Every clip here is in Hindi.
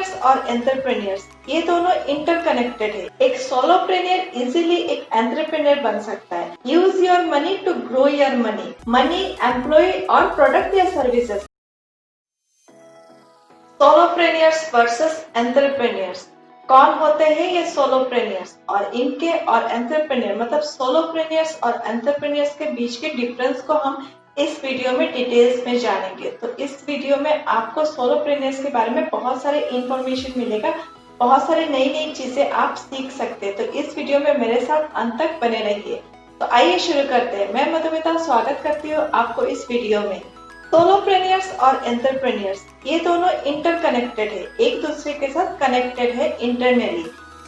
सोलोप्रेनियर्स और एंटरप्रेन्योर्स ये दोनों इंटरकनेक्टेड है। एक सोलोप्रेनियर इजीली एक एंटरप्रेन्योर बन सकता है। Use your money to grow your money, employ और प्रोडक्ट या सर्विसेज। सोलोप्रेनियर्स वर्सेस एंटरप्रेन्योर्स, कौन होते हैं ये सोलोप्रेनियर्स और इनके और एंटरप्रेन्योर मतलब सोलोप्रेनियर्स और एंटरप्रेन्योर्स के बीच के डिफरेंस को हम इस वीडियो में डिटेल्स में जानेंगे। तो इस वीडियो में आपको सोलोप्रेनियर्स के बारे में बहुत सारे इंफॉर्मेशन मिलेगा, बहुत सारी नई नई चीजें आप सीख सकते हैं। तो इस वीडियो में मेरे साथ अंत तक बने रहिए। तो आइए शुरू करते हैं। मैं मधुमिता स्वागत करती हूँ आपको इस वीडियो में। सोलोप्रेनियर्स और एंटरप्रेन्योर्स ये दोनों इंटरकनेक्टेड है, एक दूसरे के साथ कनेक्टेड है इंटरनली।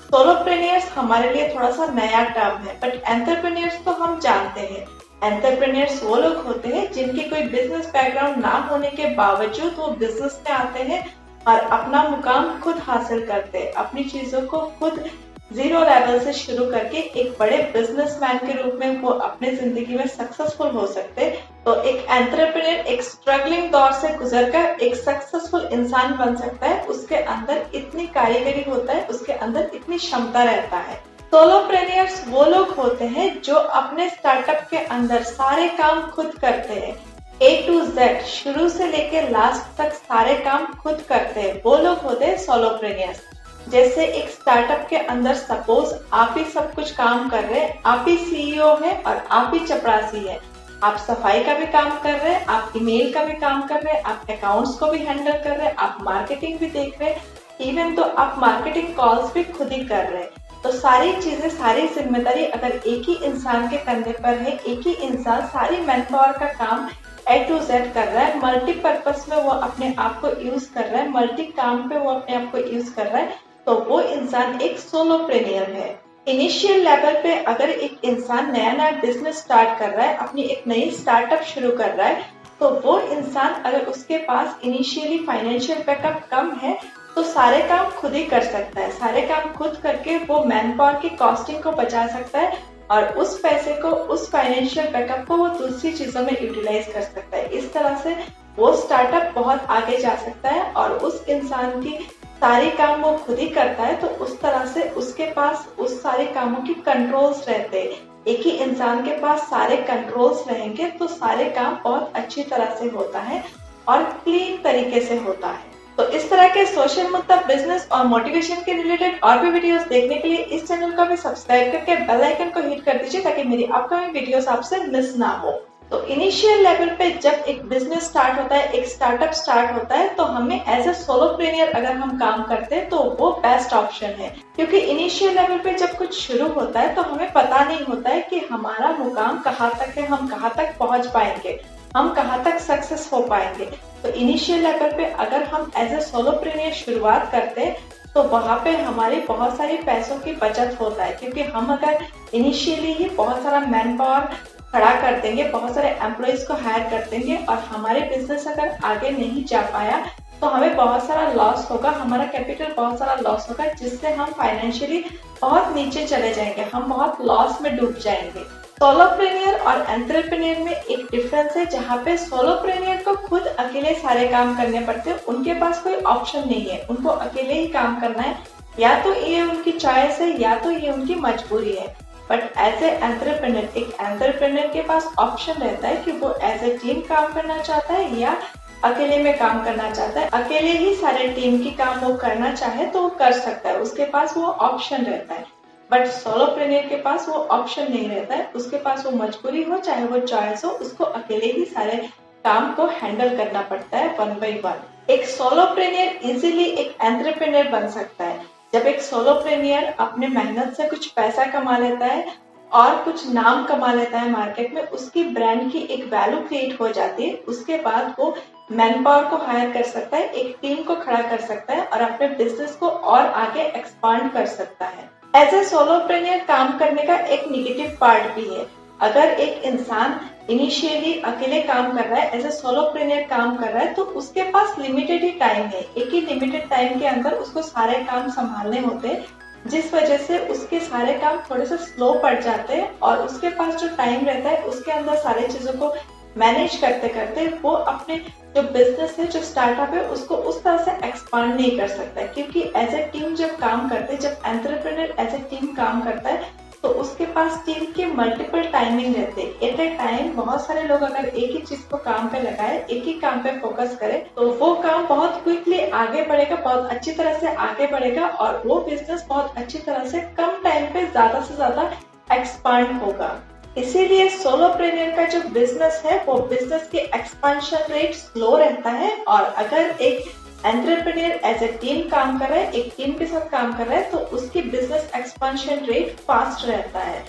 सोलोप्रेनियर्स हमारे लिए थोड़ा सा नया टर्म है, बट एंटरप्रेन्योर्स तो हम जानते हैं। एंटरप्रेन्योर्स वो लोग होते हैं जिनके कोई बिजनेस बैकग्राउंड ना होने के बावजूद वो बिजनेस में आते हैं और अपना मुकाम खुद हासिल करते हैं, अपनी चीजों को खुद जीरो लेवल से शुरू करके एक बड़े बिजनेसमैन के रूप में वो अपने जिंदगी में सक्सेसफुल हो सकते हैं। तो एक एंटरप्रेन्योर एक स्ट्रगलिंग दौर से गुजरकर एक सक्सेसफुल इंसान बन सकता है। उसके अंदर इतनी कारीगरी होता है, उसके अंदर इतनी क्षमता रहता है। सोलोप्रेनियर्स वो लोग होते हैं जो अपने स्टार्टअप के अंदर सारे काम खुद करते हैं, A to Z शुरू से लेकर लास्ट तक सारे काम खुद करते हैं, वो लोग होते हैं सोलोप्रेनियर्स। जैसे एक स्टार्टअप के अंदर सपोज आप ही सब कुछ काम कर रहे हैं, आप ही सीईओ है और आप ही चपरासी है। आप सफाई का भी काम कर रहे हैं, आप ईमेल का भी काम कर रहे हैं, आप अकाउंट्स को भी हैंडल कर रहे हैं, आप मार्केटिंग भी देख रहे हैं, इवन तो आप मार्केटिंग कॉल्स भी खुद ही कर रहे हैं। तो सारी चीजें, सारी जिम्मेदारी अगर एक ही इंसान के कंधे पर है, एक ही इंसान सारी मैन पावर का काम A to Z कर रहा है, मल्टीपर्पज में वो अपने आप को यूज कर रहा है, मल्टी काम पे वो अपने आप को यूज कर रहा है, तो वो इंसान एक सोलोप्रेनियर है। इनिशियल लेवल पे अगर एक इंसान नया नया बिजनेस स्टार्ट कर रहा है, अपनी एक नई स्टार्टअप शुरू कर रहा है, तो वो इंसान अगर उसके पास इनिशियली फाइनेंशियल बैकअप कम है तो सारे काम खुद ही कर सकता है। सारे काम खुद करके वो मैन पावर की कॉस्टिंग को बचा सकता है और उस पैसे को, उस फाइनेंशियल बैकअप को वो दूसरी चीजों में यूटिलाइज कर सकता है। इस तरह से वो स्टार्टअप बहुत आगे जा सकता है और उस इंसान की सारे काम वो खुद ही करता है, तो उस तरह से उसके पास उस सारे कामों की कंट्रोल्स रहते हैं। एक ही इंसान के पास सारे कंट्रोल्स रहेंगे तो सारे काम बहुत अच्छी तरह से होता है और क्लीन तरीके से होता है। तो इस तरह के सोशल मुद्दा, बिजनेस और मोटिवेशन के रिलेटेड और भी वीडियोस देखने के लिए इस चैनल को भी सब्सक्राइब करके बेल आइकन को हिट कर दीजिए ताकि मेरी अपकमिंग वीडियोस आपसे मिस ना हो। तो इनिशियल लेवल पे जब एक बिजनेस स्टार्ट होता है, एक स्टार्टअप स्टार्ट होता है, तो हमें एज ए सोलोप्रेनियर अगर हम काम करते हैं तो वो बेस्ट ऑप्शन है। क्योंकि इनिशियल लेवल पे जब कुछ शुरू होता है तो हमें पता नहीं होता है कि हमारा मुकाम कहाँ तक है, हम कहाँ तक पहुंच पाएंगे, हम कहाँ तक सक्सेस हो पाएंगे। तो इनिशियल लेवल पे अगर हम एज ए सोलोप्रेनियर शुरुआत करते हैं तो वहाँ पे हमारी बहुत सारी पैसों की बचत होता है, क्योंकि हम अगर इनिशियली ही बहुत सारा मैन पावर खड़ा कर देंगे, बहुत सारे एम्प्लॉइज को हायर कर देंगे और हमारे बिजनेस अगर आगे नहीं जा पाया तो हमें बहुत सारा लॉस होगा, हमारा कैपिटल बहुत सारा लॉस होगा, जिससे हम फाइनेंशियली बहुत नीचे चले जाएंगे, हम बहुत लॉस में डूब जाएंगे। सोलोप्रेनियर और एंटरप्रेन्योर में एक डिफरेंस है, जहाँ पे सोलोप्रेनियर को खुद अकेले सारे काम करने पड़ते हैं, उनके पास कोई ऑप्शन नहीं है, उनको अकेले ही काम करना है, या तो ये उनकी चॉइस है या तो ये उनकी मजबूरी है। बट एज ए एंटरप्रेन्योर, एक एंटरप्रेन्योर के पास ऑप्शन रहता है कि वो एज ए टीम काम करना चाहता है या अकेले में काम करना चाहता है। अकेले ही सारे टीम की काम वो करना चाहे तो वो कर सकता है, उसके पास वो ऑप्शन रहता है। बट सोलोप्रेनियर के पास वो ऑप्शन नहीं रहता है, उसके पास वो मजबूरी हो चाहे वो चॉइस हो, उसको अकेले ही सारे काम को हैंडल करना पड़ता है वन बाय वन। एक सोलोप्रेनियर इजीली एक एंटरप्रेन्योर बन सकता है। जब एक सोलोप्रेनियर अपने मेहनत से कुछ पैसा कमा लेता है और कुछ नाम कमा लेता है मार्केट में, उसकी ब्रांड की एक वैल्यू क्रिएट हो जाती है, उसके बाद वो मैन पावर को हायर कर सकता है, एक टीम को खड़ा कर सकता है और अपने बिजनेस को और आगे एक्सपांड कर सकता है। एज ए सोलोप्रेनियर काम करने का एक निगेटिव पार्ट भी है। अगर एक इंसान इनिशियली अकेले काम कर रहा है, एज ए सोलोप्रेनियर काम कर रहा है, तो उसके पास लिमिटेड ही टाइम है, एक ही लिमिटेड टाइम के अंदर उसको सारे काम संभालने होते हैं, जिस वजह से उसके सारे काम थोड़े से स्लो पड़ जाते हैं और उसके पास जो टाइम रहता है उसके अंदर सारी चीजों को मैनेज करते करते वो अपने जो बिजनेस है, जो स्टार्टअप है, उसको उस तरह से एक्सपांड नहीं कर सकता है। क्योंकि एज ए टीम जब काम करते हैं, जब एंटरप्रेन्योर एज ए टीम काम करता है, तो उसके पास टीम के मल्टीपल टाइमिंग रहते हैं। एट ए टाइम बहुत सारे लोग अगर एक ही चीज को काम पे लगाए, एक ही काम पे फोकस करे, तो वो काम बहुत क्विकली आगे बढ़ेगा, बहुत अच्छी तरह से आगे बढ़ेगा और वो बिजनेस बहुत अच्छी तरह से कम टाइम पे ज्यादा से ज्यादा एक्सपांड होगा। इसीलिए सोलोप्रेन्योर का जो बिजनेस है, वो बिजनेस की एक्सपांशन रेट स्लो रहता है। और अगर एक एंटरप्रेन्योर एज ए टीम काम कर रहा है, एक टीम के साथ काम कर रहा है, तो उसकी बिजनेस एक्सपांशन रेट फास्ट रहता है।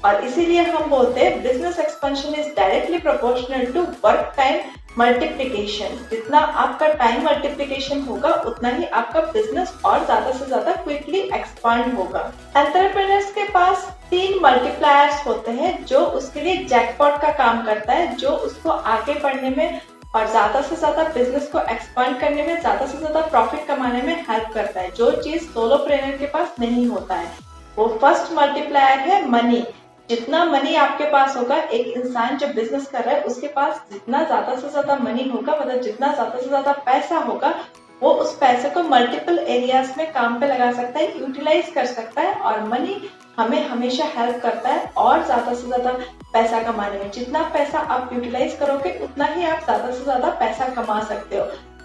और इसीलिए हम बोलते हैं business expansion is directly proportional to work time multiplication. जितना आपका टाइम मल्टीप्लिकेशन होगा, उतना ही आपका बिजनेस और ज्यादा से ज्यादा क्विकली एक्सपांड होगा। एंटरप्रेन्योर्स के पास 3 मल्टीप्लायर्स होते हैं जो उसके लिए जैकपॉट का काम करता है, जो उसको आगे बढ़ने में और ज्यादा से ज्यादा बिजनेस को एक्सपांड करने में, ज्यादा से ज्यादा प्रॉफिट कमाने में हेल्प करता है, जो चीज सोलोप्रेन्योर के पास नहीं होता है। वो फर्स्ट मल्टीप्लायर है मनी। जितना मनी आपके पास होगा, एक इंसान जो बिजनेस कर रहा है उसके पास जितना ज्यादा से ज्यादा मनी होगा, मतलब जितना ज्यादा से ज्यादा पैसा होगा, वो उस पैसे को मल्टीपल एरियाज में काम पे लगा सकता है, यूटिलाइज कर सकता है। और मनी हमें हमेशा हेल्प करता है और ज्यादा से ज्यादा पैसा कमाने में। जितना पैसा आप यूटिलाइज करोगे, उतना ही आप ज्यादा से ज्यादा पैसा कमा सकते हो।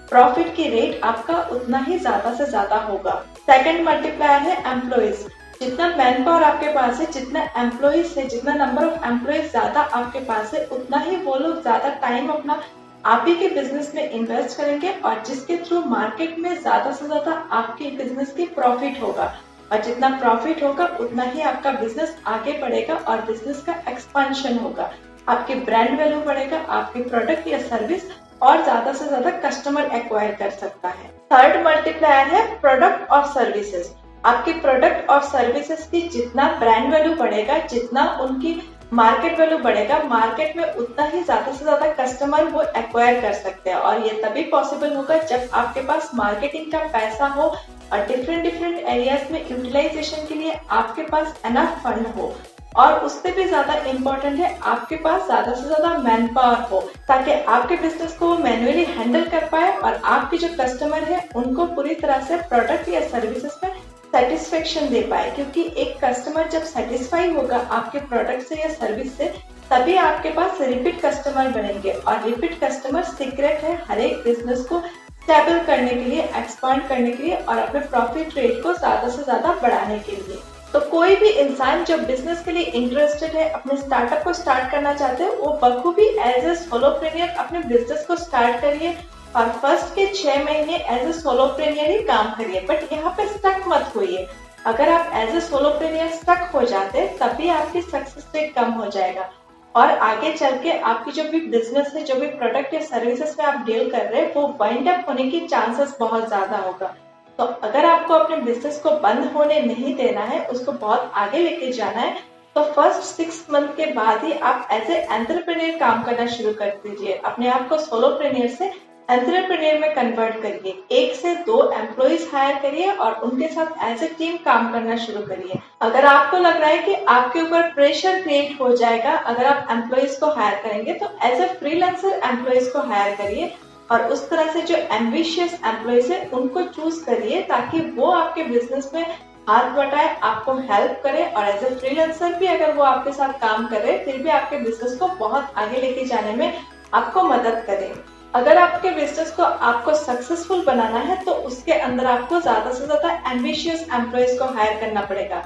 प्रॉफिट की रेट आपका उतना ही ज्यादा से ज्यादा होगा। सेकंड मल्टीप्लायर है एम्प्लॉइज। जितना मैन पावर आपके पास है, जितना एम्प्लॉइज है, जितना नंबर ऑफ एम्प्लॉइज ज्यादा आपके पास है, उतना ही वो लोग ज्यादा टाइम अपना आप ही के बिजनेस में इन्वेस्ट करेंगे और जिसके थ्रू मार्केट में ज्यादा से ज्यादा आपके बिजनेस की प्रॉफिट होगा। और जितना प्रॉफिट होगा, उतना ही आपका बिजनेस आगे बढ़ेगा और बिजनेस का एक्सपांशन होगा। आपकी ब्रांड वैल्यू बढ़ेगा, आपके प्रोडक्ट या सर्विस और ज्यादा से ज्यादा कस्टमर एक्वायर कर सकता है। थर्ड मल्टीप्लायर है प्रोडक्ट और सर्विसेज। आपके प्रोडक्ट और सर्विसेज की जितना ब्रांड वैल्यू बढ़ेगा, जितना उनकी मार्केट वैल्यू बढ़ेगा, मार्केट में उतना ही ज्यादा से ज्यादा कस्टमर वो एक्वायर कर सकते हैं। और ये तभी पॉसिबल होगा जब आपके पास मार्केटिंग का पैसा हो और डिफरेंट डिफरेंट एरियाज में यूटिलाइजेशन के लिए आपके पास एनफ फंड हो। और उससे भी ज्यादा इम्पोर्टेंट है आपके पास ज्यादा से ज्यादा मैन पावर हो, ताकि आपके बिजनेस को मैन्युअली हैंडल कर पाए और आपके जो कस्टमर है उनको पूरी तरह से प्रोडक्ट या सर्विसेज में सेटिस्फेक्शन दे पाए। क्योंकि एक कस्टमर जब सेटिस्फाई होगा आपके प्रोडक्ट से या सर्विस से, तभी आपके पास रिपीट कस्टमर बनेंगे। और रिपीट कस्टमर सीक्रेट है हर एक बिजनेस को स्टेबल करने के लिए, एक्सपांड करने के लिए और अपने प्रॉफिट रेट को ज्यादा से ज्यादा बढ़ाने के लिए। तो कोई भी इंसान जो बिजनेस के लिए इंटरेस्टेड है, अपने स्टार्टअप को स्टार्ट करना चाहते हैं, वो बखूबी एज ए सोलोप्रेन्योर अपने बिजनेस को स्टार्ट करिए और फर्स्ट के 6 महीने एज ए सोलोप्रेन्योर ही काम करिए। बट यहाँ पे स्टक मत होइए। अगर आप एज ए सोलोप्रेन्योर स्टक हो जाते, तभी आपकी सक्सेस रेट कम हो जाएगा और आगे चल के आपकी जो भी बिजनेस है, जो भी प्रोडक्ट या सर्विसेज में आप डील कर रहे हैं, वो वाइंड अप होने की चांसेस बहुत ज्यादा होगा। तो अगर आपको अपने बिजनेस को बंद होने नहीं देना है, उसको बहुत आगे लेके जाना है, तो फर्स्ट 6 मंथ के बाद ही आप एज ए एंटरप्रेन्योर काम करना शुरू कर दीजिए। अपने आप को सोलोप्रेन्योर से एंटरप्रेन्योर में कन्वर्ट करिए। 1 से 2 एम्प्लॉइज हायर करिए और उनके साथ एज ए टीम काम करना शुरू करिए। अगर आपको लग रहा है कि आपके ऊपर प्रेशर क्रिएट हो जाएगा अगर आप एम्प्लॉइज को हायर करेंगे, तो एज ए फ्रीलांसर एम्प्लॉइज को हायर करिए और उस तरह से जो एम्बिशियस एम्प्लॉइज है उनको चूज करिए, ताकि वो आपके बिजनेस में हाथ बटाए, आपको हेल्प करे। और एज ए फ्रीलांसर भी अगर वो आपके साथ काम करे, फिर भी आपके बिजनेस को बहुत आगे लेके जाने में आपको मदद करे। अगर आपके बिजनेस को आपको सक्सेसफुल बनाना है, तो उसके अंदर आपको ज्यादा से ज्यादा एम्बिशियस एम्प्लॉइज को हायर करना पड़ेगा।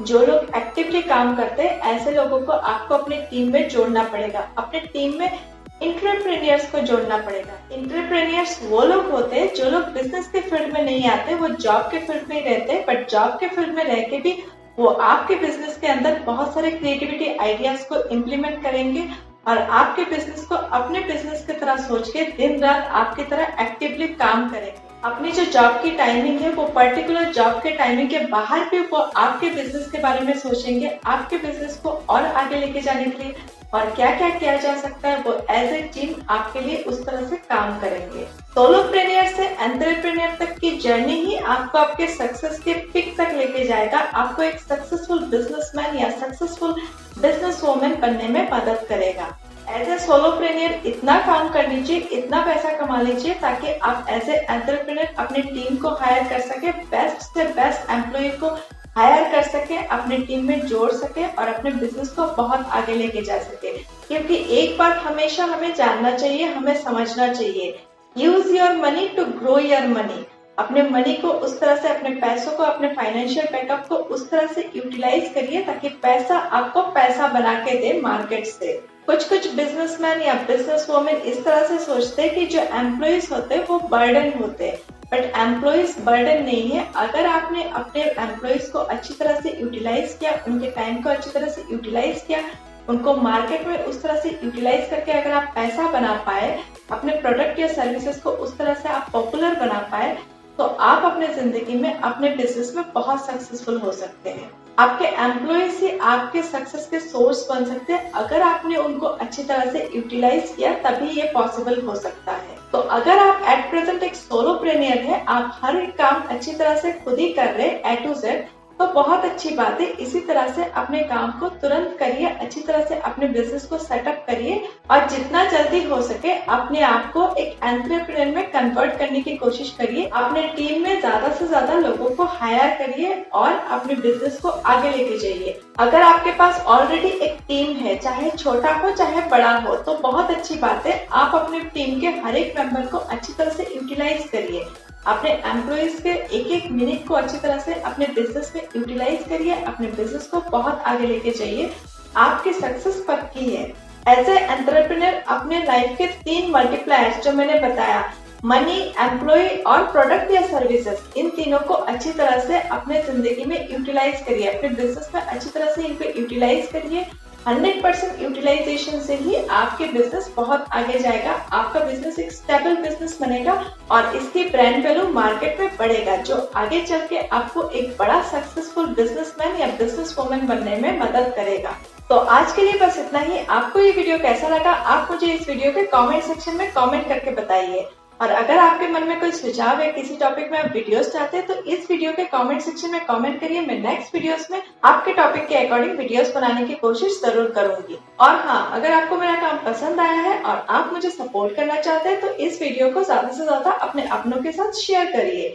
जो लोग एक्टिवली काम करते हैं, ऐसे लोगों को आपको अपनी टीम में जोड़ना पड़ेगा। अपने टीम में इंटरप्रेन्योर्स को जोड़ना पड़ेगा। इंटरप्रेन्योर्स वो लोग होते हैं जो लोग बिजनेस के फील्ड में नहीं आते, वो जॉब के फील्ड में रहते हैं, बट जॉब के फील्ड में रह के भी वो आपके बिजनेस के अंदर बहुत सारे क्रिएटिविटी आइडियाज को इम्प्लीमेंट करेंगे और आपके बिजनेस को अपने बिजनेस की तरह सोच के दिन रात आपकी तरह एक्टिवली काम करेंगे। अपनी जो जॉब की टाइमिंग है, वो पर्टिकुलर जॉब के टाइमिंग के बाहर भी वो आपके बिजनेस के बारे में सोचेंगे, आपके बिजनेस को और आगे लेके जाने के लिए और क्या क्या किया जा सकता है, वो एज ए टीम आपके लिए उस तरह से काम करेंगे। सोलोप्रेन्योर से एंटरप्रेन्योर तक की जर्नी ही आपको आपके सक्सेस के पिक तक लेके जाएगा, आपको एक सक्सेसफुल बिजनेसमैन या सक्सेसफुल बिजनेस वुमेन बनने में मदद करेगा। एज ए सोलोप्रेनियर इतना काम कर लीजिए, इतना पैसा कमा लीजिए ताकि आप एज ए एंटरप्रेन्योर अपने टीम को हायर कर सके, बेस्ट से बेस्ट एम्प्लॉय को हायर कर सके, अपने टीम में जोड़ सके और अपने बिजनेस को बहुत आगे लेके जा सके। क्योंकि एक बात हमेशा हमें जानना चाहिए, हमें समझना चाहिए, use your money to grow your money. अपने मनी को उस तरह से, अपने पैसों को, अपने फाइनेंशियल बैकअप को उस तरह से यूटिलाइज करिए ताकि पैसा आपको पैसा बना के दे मार्केट से। कुछ बिजनेसमैन या बिजनेस वुमेन इस तरह से सोचते हैं कि जो एम्प्लॉयज होते हैं वो बर्डन होते हैं, बट एम्प्लॉयज बर्डन नहीं है। अगर आपने अपने एम्प्लॉयज को अच्छी तरह से यूटिलाइज किया, उनके टाइम को अच्छी तरह से यूटिलाइज किया, उनको मार्केट में उस तरह से यूटिलाइज करके अगर आप पैसा बना पाए, अपने प्रोडक्ट या सर्विसेज को उस तरह से आप पॉपुलर बना पाए, तो आप अपने जिंदगी में, अपने बिजनेस में बहुत सक्सेसफुल हो सकते हैं। आपके एम्प्लॉयज ही आपके सक्सेस के सोर्स बन सकते हैं। अगर आपने उनको अच्छी तरह से यूटिलाइज किया तभी ये पॉसिबल हो सकता है। तो अगर आप एट प्रेजेंट एक सोलोप्रेनियर है, आप हर एक काम अच्छी तरह से खुद ही कर रहे हैं A to Z, तो बहुत अच्छी बात है। इसी तरह से अपने काम को तुरंत करिए, अच्छी तरह से अपने बिजनेस को सेटअप करिए और जितना जल्दी हो सके अपने आप को एक एंटरप्रेन्योर में कन्वर्ट करने की कोशिश करिए। अपने टीम में ज्यादा से ज्यादा लोगों को हायर करिए और अपने बिजनेस को आगे लेके जाइए। अगर आपके पास ऑलरेडी एक टीम है, चाहे छोटा हो चाहे बड़ा हो, तो बहुत अच्छी बात है। आप अपने टीम के हर एक मेंबर को अच्छी तरह से यूटिलाइज करिए। अपने एम्प्लॉयज के एक एक मिनट को अच्छी तरह से अपने बिजनेस में यूटिलाइज करिए, अपने बिजनेस को बहुत आगे लेके जाइए। आपकी सक्सेस पक्की है। एज ए एंटरप्रेन्योर अपने लाइफ के 3 मल्टीप्लायर्स जो मैंने बताया, मनी, एम्प्लॉय और प्रोडक्ट या सर्विसेज, इन तीनों को अच्छी तरह से अपने जिंदगी में यूटिलाइज करिए, अपने बिजनेस में अच्छी तरह से इनको यूटिलाइज करिए। 100% यूटिलाइजेशन से ही आपके बिजनेस बहुत आगे जाएगा। आपका बिजनेस एक स्टेबल बिजनेस बनेगा और इसकी ब्रांड वैल्यू मार्केट में बढ़ेगा, जो आगे चल के आपको एक बड़ा सक्सेसफुल बिजनेसमैन या बिजनेस वुमन बनने में मदद करेगा। तो आज के लिए बस इतना ही। आपको ये वीडियो कैसा लगा, आप मुझे इस वीडियो के कमेंट सेक्शन में कमेंट करके बताइए। और अगर आपके मन में कोई सुझाव है, किसी टॉपिक में आप वीडियोस चाहते हैं, तो इस वीडियो के कमेंट सेक्शन में कमेंट करिए। मैं नेक्स्ट वीडियोस में आपके टॉपिक के अकॉर्डिंग वीडियोस बनाने की कोशिश जरूर करूंगी। और हाँ, अगर आपको मेरा काम पसंद आया है और आप मुझे सपोर्ट करना चाहते हैं, तो इस वीडियो को ज्यादा से ज्यादा अपने अपनों के साथ शेयर करिए।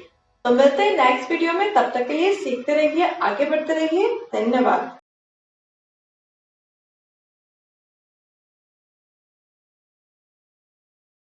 तो मिलते हैं नेक्स्ट वीडियो में। तब तक के लिए सीखते रहिए, आगे बढ़ते रहिए। धन्यवाद।